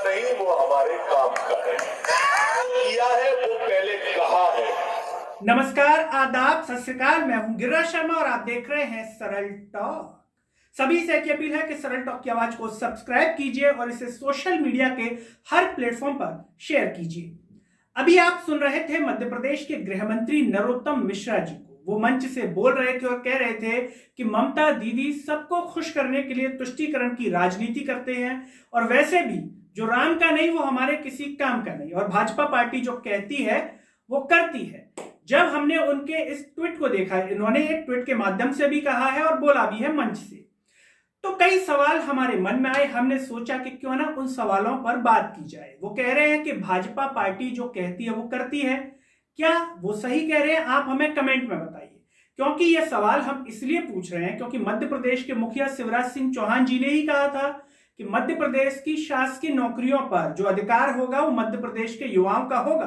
नहीं वो हमारे काम का है। किया है वो पहले कहा है। नमस्कार, आदाब, सत श्री अकाल। मैं हूं गिरिराज शर्मा और आप देख रहे हैं सरल टॉक। सभी से एक अपील है कि सरल टॉक की आवाज को सब्सक्राइब कीजिए और इसे सोशल मीडिया के हर प्लेटफॉर्म पर शेयर कीजिए। अभी आप सुन रहे थे मध्य प्रदेश के गृह मंत्री नरोत्तम मिश्रा जी को। वो मंच से बोल रहे थे और कह रहे थे कि ममता दीदी सबको खुश करने के लिए तुष्टीकरण की राजनीति करते हैं और वैसे भी जो राम का नहीं वो हमारे किसी काम का नहीं, और भाजपा पार्टी जो कहती है वो करती है। जब हमने उनके इस ट्वीट को देखा, इन्होंने एक ट्वीट के माध्यम से भी कहा है और बोला भी है मंच से, तो कई सवाल हमारे मन में आए। हमने सोचा कि क्यों ना उन सवालों पर बात की जाए। वो कह रहे हैं कि भाजपा पार्टी जो कहती है वो करती है, क्या वो सही कह रहे हैं? आप हमें कमेंट में बताइए, क्योंकि ये सवाल हम इसलिए पूछ रहे हैं क्योंकि मध्य प्रदेश के मुखिया शिवराज सिंह चौहान जी ने ही कहा था कि मध्य प्रदेश की शासकीय नौकरियों पर जो अधिकार होगा वो मध्य प्रदेश के युवाओं का होगा।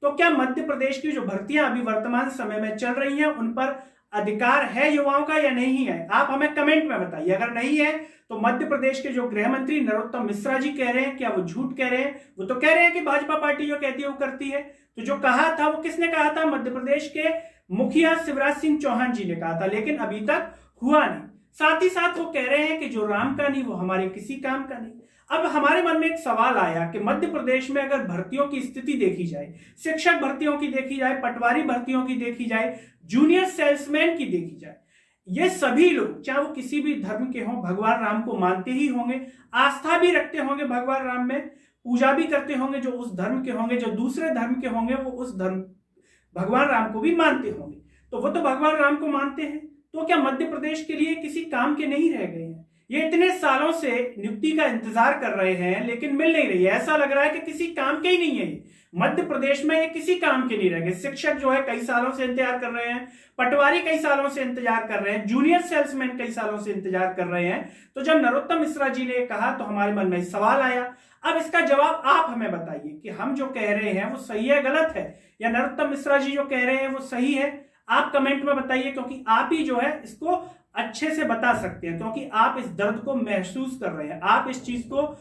तो क्या मध्य प्रदेश की जो भर्तियां अभी वर्तमान समय में चल रही हैं उन पर अधिकार है युवाओं का या नहीं है? आप हमें कमेंट में बताइए। अगर नहीं है तो मध्य प्रदेश के जो गृह मंत्री नरोत्तम मिश्रा जी कह रहे हैं, क्या वो झूठ कह रहे हैं? वो तो कह रहे हैं कि भाजपा पार्टी जो कहती है वो करती है। तो जो कहा था वो किसने कहा था? मध्य प्रदेश के मुखिया शिवराज सिंह चौहान जी ने कहा था, लेकिन अभी तक हुआ नहीं। साथ ही साथ वो कह रहे हैं कि जो राम का नहीं वो हमारे किसी काम का नहीं। अब हमारे मन में एक सवाल आया कि मध्य प्रदेश में अगर भर्तियों की स्थिति देखी जाए, शिक्षक भर्तियों की देखी जाए, पटवारी भर्तियों की देखी जाए, जूनियर सेल्समैन की देखी जाए, ये सभी लोग चाहे वो किसी भी धर्म के हों, भगवान राम को मानते ही होंगे, आस्था भी रखते होंगे भगवान राम में, पूजा भी करते होंगे जो उस धर्म के होंगे, जो दूसरे धर्म के होंगे वो उस धर्म भगवान राम को भी मानते होंगे। तो वो तो भगवान राम को मानते हैं, तो क्या मध्य प्रदेश के लिए किसी काम के नहीं रह गए हैं? ये इतने सालों से नियुक्ति का इंतजार कर रहे हैं लेकिन मिल नहीं रही है। ऐसा लग रहा है कि किसी काम के ही नहीं है। ये मध्य प्रदेश में ये किसी काम के नहीं रह गए। शिक्षक जो है कई सालों से इंतजार कर रहे हैं, पटवारी कई सालों से इंतजार कर रहे हैं, जूनियर सेल्समैन कई सालों से इंतजार कर रहे हैं। तो जब नरोत्तम मिश्रा जी ने कहा तो हमारे मन में सवाल आया। अब इसका जवाब आप हमें बताइए कि हम जो कह रहे हैं वो सही है, गलत है, या नरोत्तम मिश्रा जी जो कह रहे हैं वो सही है? आप कमेंट में बताइए, क्योंकि आप ही जो है इसको अच्छे से बता सकते हैं, क्योंकि आप इस दर्द को महसूस कर रहे हैं, आप इस चीज को,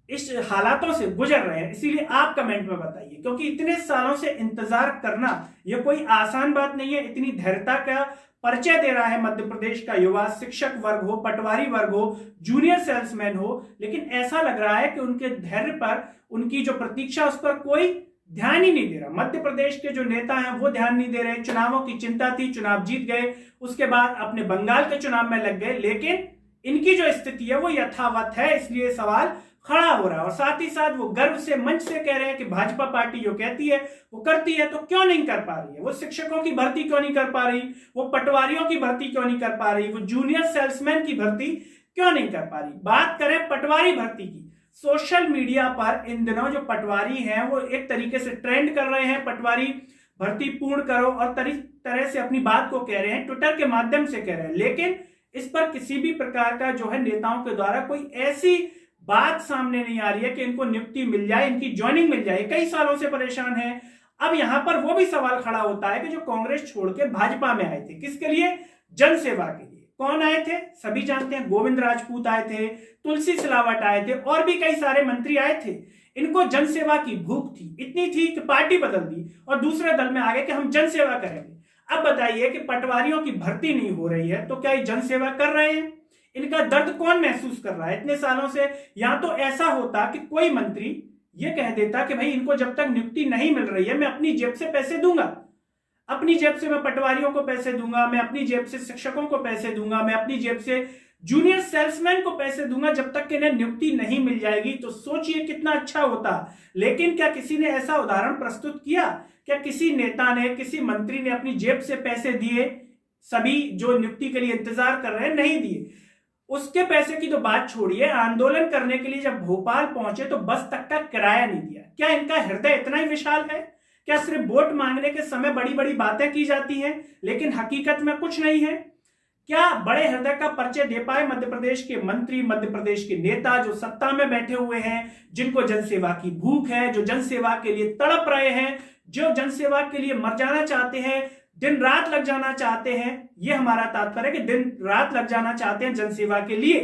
इस हालातों से गुजर रहे हैं, इसीलिए आप कमेंट में बताइए। क्योंकि इतने सालों से इंतजार करना ये कोई आसान बात नहीं है। इतनी धैर्यता का परिचय दे रहा है मध्य प्रदेश का युवा, शिक्षक वर्ग हो, पटवारी वर्ग हो, जूनियर सेल्समैन हो, लेकिन ऐसा लग रहा है कि उनके धैर्य पर, उनकी जो प्रतीक्षा उस पर कोई ध्यान ही नहीं दे रहा। मध्य प्रदेश के जो नेता हैं वो ध्यान नहीं दे रहे। चुनावों की चिंता थी, चुनाव जीत गए, उसके बाद अपने बंगाल के चुनाव में लग गए, लेकिन इनकी जो स्थिति है वो यथावत है, इसलिए सवाल खड़ा हो रहा है। और साथ ही साथ वो गर्व से मंच से कह रहे हैं कि भाजपा पार्टी जो कहती है वो करती है, तो क्यों नहीं कर पा रही है? वो शिक्षकों की भर्ती क्यों नहीं कर पा रही? वो पटवारियों की भर्ती क्यों नहीं कर पा रही? वो जूनियर सेल्समैन की भर्ती क्यों नहीं कर पा रही? बात करें पटवारी भर्ती की, सोशल मीडिया पर इन दिनों जो पटवारी हैं वो एक तरीके से ट्रेंड कर रहे हैं, पटवारी भर्ती पूर्ण करो, और तरह से अपनी बात को कह रहे हैं, ट्विटर के माध्यम से कह रहे हैं, लेकिन इस पर किसी भी प्रकार का जो है नेताओं के द्वारा कोई ऐसी बात सामने नहीं आ रही है कि इनको नियुक्ति मिल जाए, इनकी ज्वाइनिंग मिल जाए। कई सालों से परेशान है। अब यहां पर वो भी सवाल खड़ा होता है कि जो कांग्रेस छोड़ के भाजपा में आए थे, किसके लिए? जनसेवा के लिए। कौन आए थे? सभी जानते हैं। गोविंद राजपूत आए थे, तुलसी सिलावट आए थे, और भी कई सारे मंत्री आए थे। इनको जनसेवा की भूख थी, इतनी थी कि पार्टी बदल दी और दूसरे दल में आ गए कि हम जनसेवा करेंगे। अब बताइए कि पटवारियों की भर्ती नहीं हो रही है तो क्या ये जनसेवा कर रहे हैं? इनका दर्द कौन महसूस कर रहा है इतने सालों से? या तो ऐसा होता कि कोई मंत्री ये कह देता कि भाई इनको जब तक नियुक्ति नहीं मिल रही है मैं अपनी जेब से पैसे दूंगा, अपनी जेब से मैं पटवारियों को पैसे दूंगा, मैं अपनी जेब से शिक्षकों को पैसे दूंगा, मैं अपनी जेब से जूनियर सेल्समैन को पैसे दूंगा जब तक कि इन्हें नियुक्ति नहीं मिल जाएगी। तो सोचिए कितना अच्छा होता। लेकिन क्या किसी ने ऐसा उदाहरण प्रस्तुत किया? क्या किसी नेता ने, किसी मंत्री ने अपनी जेब से पैसे दिए? सभी जो नियुक्ति के लिए इंतजार कर रहे हैं नहीं दिए। उसके पैसे की तो बात छोड़िए, आंदोलन करने के लिए जब भोपाल पहुंचे तो बस तक का किराया नहीं दिया। क्या इनका हृदय इतना ही विशाल है? क्या सिर्फ वोट मांगने के समय बड़ी बड़ी बातें की जाती हैं लेकिन हकीकत में कुछ नहीं है? क्या बड़े हृदय का परिचय दे पाए मध्य प्रदेश के मंत्री, मध्य प्रदेश के नेता जो सत्ता में बैठे हुए हैं, जिनको जनसेवा की भूख है, जो जनसेवा के लिए तड़प रहे हैं, जो जनसेवा के लिए मर जाना चाहते हैं, दिन रात लग जाना चाहते हैं? ये हमारा तात्पर्य है कि दिन रात लग जाना चाहते हैं जनसेवा के लिए,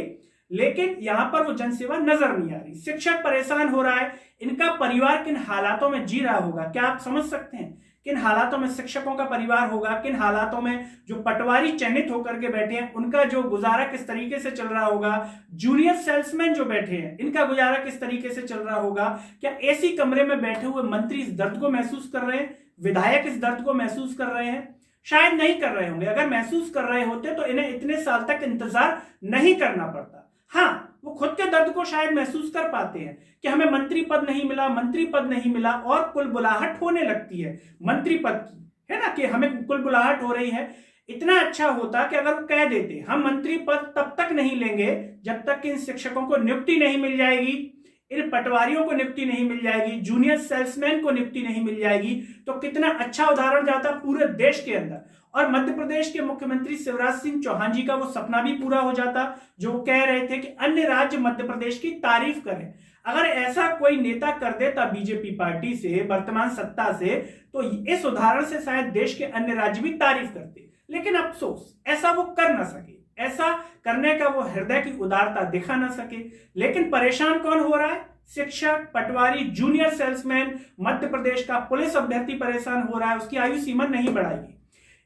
लेकिन यहां पर वो जनसेवा नजर नहीं आ रही। शिक्षक परेशान हो रहा है, इनका परिवार किन हालातों में जी रहा होगा, क्या आप समझ सकते हैं? किन हालातों में शिक्षकों का परिवार होगा, किन हालातों में जो पटवारी चयनित होकर के बैठे हैं उनका जो गुजारा किस तरीके से चल रहा होगा, जूनियर सेल्समैन जो बैठे हैं इनका गुजारा किस तरीके से चल रहा होगा। क्या एसी कमरे में बैठे हुए मंत्री इस दर्द को महसूस कर रहे हैं, विधायक इस दर्द को महसूस कर रहे हैं? शायद नहीं कर रहे होंगे। अगर महसूस कर रहे होते तो इन्हें इतने साल तक इंतजार नहीं करना पड़ता। हाँ, वो खुद के दर्द को शायद महसूस कर पाते हैं कि हमें मंत्री पद नहीं मिला, मंत्री पद नहीं मिला, और कुलबुलाहट होने लगती है मंत्री पद की, है ना, कि हमें कुलबुलाहट हो रही है। इतना अच्छा होता कि अगर वो कह देते हम मंत्री पद तब तक नहीं लेंगे जब तक कि इन शिक्षकों को नियुक्ति नहीं मिल जाएगी, इन पटवारियों को नियुक्ति नहीं मिल जाएगी, जूनियर सेल्समैन को नियुक्ति नहीं मिल जाएगी। तो कितना अच्छा उदाहरण जाता पूरे देश के अंदर, और मध्य प्रदेश के मुख्यमंत्री शिवराज सिंह चौहान जी का वो सपना भी पूरा हो जाता जो कह रहे थे कि अन्य राज्य मध्य प्रदेश की तारीफ करें। अगर ऐसा कोई नेता कर देता बीजेपी पार्टी से, वर्तमान सत्ता से, तो इस उदाहरण से शायद देश के अन्य राज्य भी तारीफ करते। लेकिन अफसोस ऐसा वो कर ना सके, ऐसा करने का वो हृदय की उदारता दिखा ना सके। लेकिन परेशान कौन हो रहा है? शिक्षक, पटवारी, जूनियर सेल्समैन, मध्य प्रदेश का पुलिस अभ्यर्थी परेशान हो रहा है। उसकी आयु सीमा नहीं बढ़ाएगी।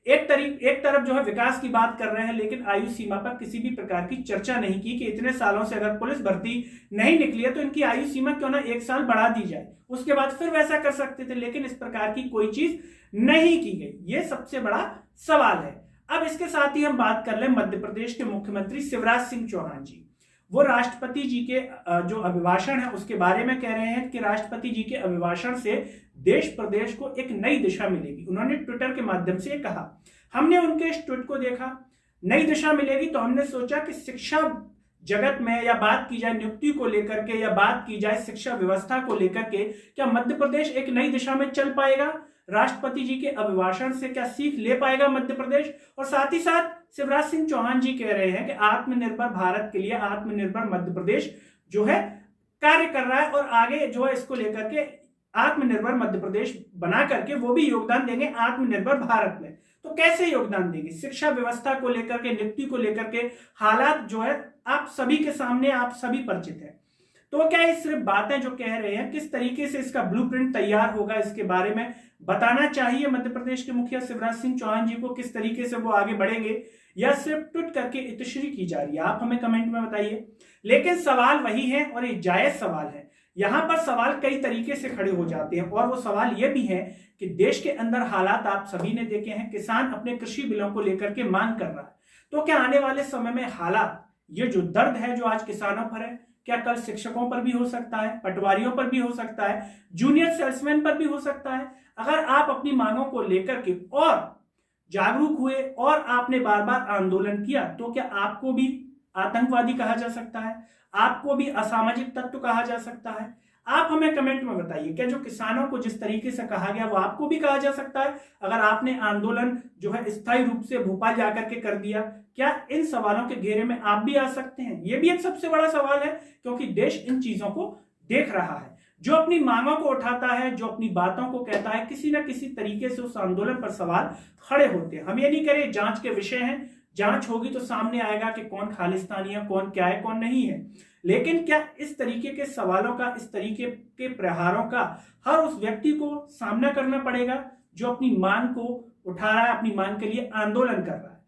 एक तरफ जो है विकास की बात कर रहे हैं, लेकिन आयु सीमा पर किसी भी प्रकार की चर्चा नहीं की कि इतने सालों से अगर पुलिस भर्ती नहीं निकली है तो इनकी आयु सीमा क्यों ना 1 साल बढ़ा दी जाए, उसके बाद फिर वैसा कर सकते थे। लेकिन इस प्रकार की कोई चीज नहीं की गई। ये सबसे बड़ा सवाल है। अब इसके साथ ही हम बात कर ले मध्य प्रदेश के मुख्यमंत्री शिवराज सिंह चौहान जी। वो राष्ट्रपति जी के जो अभिभाषण है उसके बारे में कह रहे हैं कि राष्ट्रपति जी के अभिभाषण से देश प्रदेश को एक नई दिशा मिलेगी। उन्होंने ट्विटर के माध्यम से कहा, हमने उनके इस ट्वीट को देखा, नई दिशा मिलेगी, तो हमने सोचा कि शिक्षा जगत में या बात की जाए नियुक्ति को लेकर के, या बात की जाए शिक्षा व्यवस्था को लेकर के, क्या मध्य प्रदेश एक नई दिशा में चल पाएगा? राष्ट्रपति जी के अभिभाषण से क्या सीख ले पाएगा मध्य प्रदेश? और साथ ही साथ शिवराज सिंह चौहान जी कह रहे हैं कि आत्मनिर्भर भारत के लिए आत्मनिर्भर मध्य प्रदेश जो है कार्य कर रहा है, और आगे जो है इसको लेकर के आत्मनिर्भर मध्य प्रदेश बना करके वो भी योगदान देंगे आत्मनिर्भर भारत में। तो कैसे योगदान देंगे? शिक्षा व्यवस्था को लेकर के, नियुक्ति को लेकर के हालात जो है आप सभी के सामने, आप सभी परिचित हैं। तो क्या ये सिर्फ बातें जो कह रहे हैं, किस तरीके से इसका ब्लूप्रिंट तैयार होगा इसके बारे में बताना चाहिए मध्य प्रदेश के मुखिया शिवराज सिंह चौहान जी को, किस तरीके से वो आगे बढ़ेंगे, या सिर्फ ट्वीट करके इतश्री की जा रही है? आप हमें कमेंट में बताइए। लेकिन सवाल वही है, और ये जायज सवाल है। यहां पर सवाल कई तरीके से खड़े हो जाते हैं, और वो सवाल ये भी है कि देश के अंदर हालात आप सभी ने देखे हैं। किसान अपने कृषि बिलों को लेकर के मांग कर रहा है। तो क्या आने वाले समय में हालात, ये जो दर्द है जो आज किसानों पर है, क्या कल शिक्षकों पर भी हो सकता है, पटवारियों पर भी हो सकता है, जूनियर सेल्समैन पर भी हो सकता है? अगर आप अपनी मांगों को लेकर के और जागरूक हुए और आपने बार बार आंदोलन किया, तो क्या आपको भी आतंकवादी कहा जा सकता है? आपको भी असामाजिक तत्व कहा जा सकता है? आप हमें कमेंट में बताइए, क्या जो किसानों को जिस तरीके से कहा गया वो आपको भी कहा जा सकता है अगर आपने आंदोलन जो है स्थायी रूप से भोपाल जाकर के कर दिया? क्या इन सवालों के घेरे में आप भी आ सकते हैं? ये भी एक सबसे बड़ा सवाल है, क्योंकि देश इन चीजों को देख रहा है। जो अपनी मांगों को उठाता है, जो अपनी बातों को कहता है, किसी न किसी तरीके से उस आंदोलन पर सवाल खड़े होते हैं। हम ये नहीं करें जांच के विषय हैं, जांच होगी तो सामने आएगा कि कौन खालिस्तानी है, कौन क्या है, कौन नहीं है। लेकिन क्या इस तरीके के सवालों का, इस तरीके के प्रहारों का हर उस व्यक्ति को सामना करना पड़ेगा जो अपनी मांग को उठा रहा है, अपनी मांग के लिए आंदोलन कर रहा है?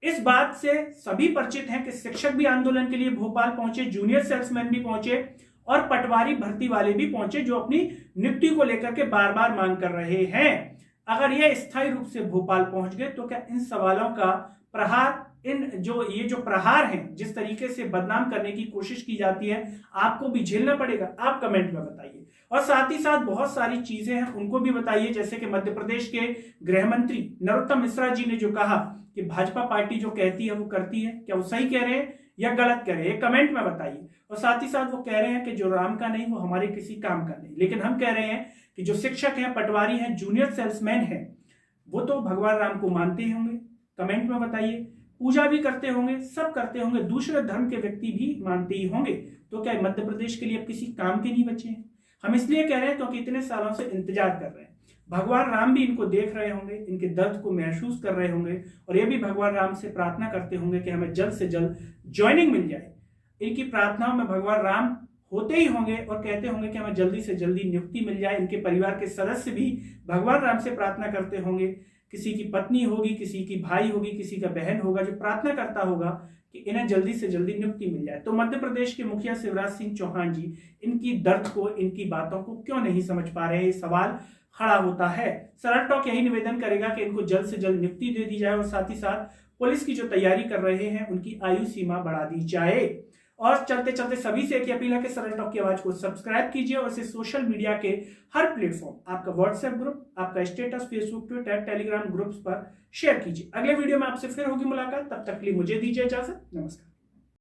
इस बात से सभी परिचित हैं कि शिक्षक भी आंदोलन के लिए भोपाल पहुंचे, जूनियर सेल्समैन भी पहुंचे, और पटवारी भर्ती वाले भी पहुंचे जो अपनी नियुक्ति को लेकर के बार बार मांग कर रहे हैं। अगर ये स्थायी रूप से भोपाल पहुंच गए तो क्या इन सवालों का प्रहार, ये जो प्रहार हैं, जिस तरीके से बदनाम करने की कोशिश की जाती है, आपको भी झेलना पड़ेगा? आप कमेंट में बताइए। और साथ ही साथ बहुत सारी चीजें हैं उनको भी बताइए, जैसे कि मध्य प्रदेश के गृह मंत्री नरोत्तम मिश्रा जी ने जो कहा कि भाजपा पार्टी जो कहती है वो करती है, क्या वो सही कह रहे हैं या गलत कह रहे हैं? कमेंट में बताइए। और साथ ही साथ वो कह रहे हैं कि जो राम का नहीं वो हमारे किसी काम का नहीं, लेकिन हम कह रहे हैं कि जो शिक्षक हैं, पटवारी हैं, जूनियर सेल्समैन हैं, वो तो भगवान राम को मानते ही होंगे। कमेंट में बताइए। पूजा भी करते होंगे, सब करते होंगे, दूसरे धर्म के व्यक्ति भी मानते ही होंगे। तो क्या मध्य प्रदेश के लिए अब किसी काम के नहीं बचे हैं? हम इसलिए कह रहे हैं क्योंकि इतने सालों से इंतजार कर रहे हैं। भगवान राम भी इनको देख रहे होंगे, इनके दर्द को महसूस कर रहे होंगे, और ये भी भगवान राम से प्रार्थना करते होंगे कि हमें जल्द से जल्द ज्वाइनिंग मिल जाए। इनकी प्रार्थनाओं में भगवान राम होते ही होंगे और कहते होंगे कि हमें जल्दी से जल्दी नियुक्ति मिल जाए। इनके परिवार के सदस्य भी भगवान राम से प्रार्थना करते होंगे। किसी की पत्नी होगी, किसी की भाई होगी, किसी का बहन होगा जो प्रार्थना करता होगा कि इन्हें जल्दी से जल्दी नियुक्ति मिल जाए। तो मध्य प्रदेश के मुखिया शिवराज सिंह चौहान जी इनकी दर्द को, इनकी बातों को क्यों नहीं समझ पा रहे हैं, ये सवाल खड़ा होता है। सरल टॉक यही निवेदन करेगा कि इनको जल्द से जल्द नियुक्ति दे दी जाए और साथ ही साथ पुलिस की जो तैयारी कर रहे हैं उनकी आयु सीमा बढ़ा दी जाए। और चलते चलते सभी से एक अपील है कि सरल टॉक की आवाज को सब्सक्राइब कीजिए और इसे सोशल मीडिया के हर प्लेटफॉर्म, आपका व्हाट्सएप ग्रुप, आपका status, Facebook, Twitter, Telegram groups पर शेयर कीजिए। अगले वीडियो में आपसे फिर होगी मुलाकात, तब तक के लिए मुझे दीजिए इजाजत। नमस्कार।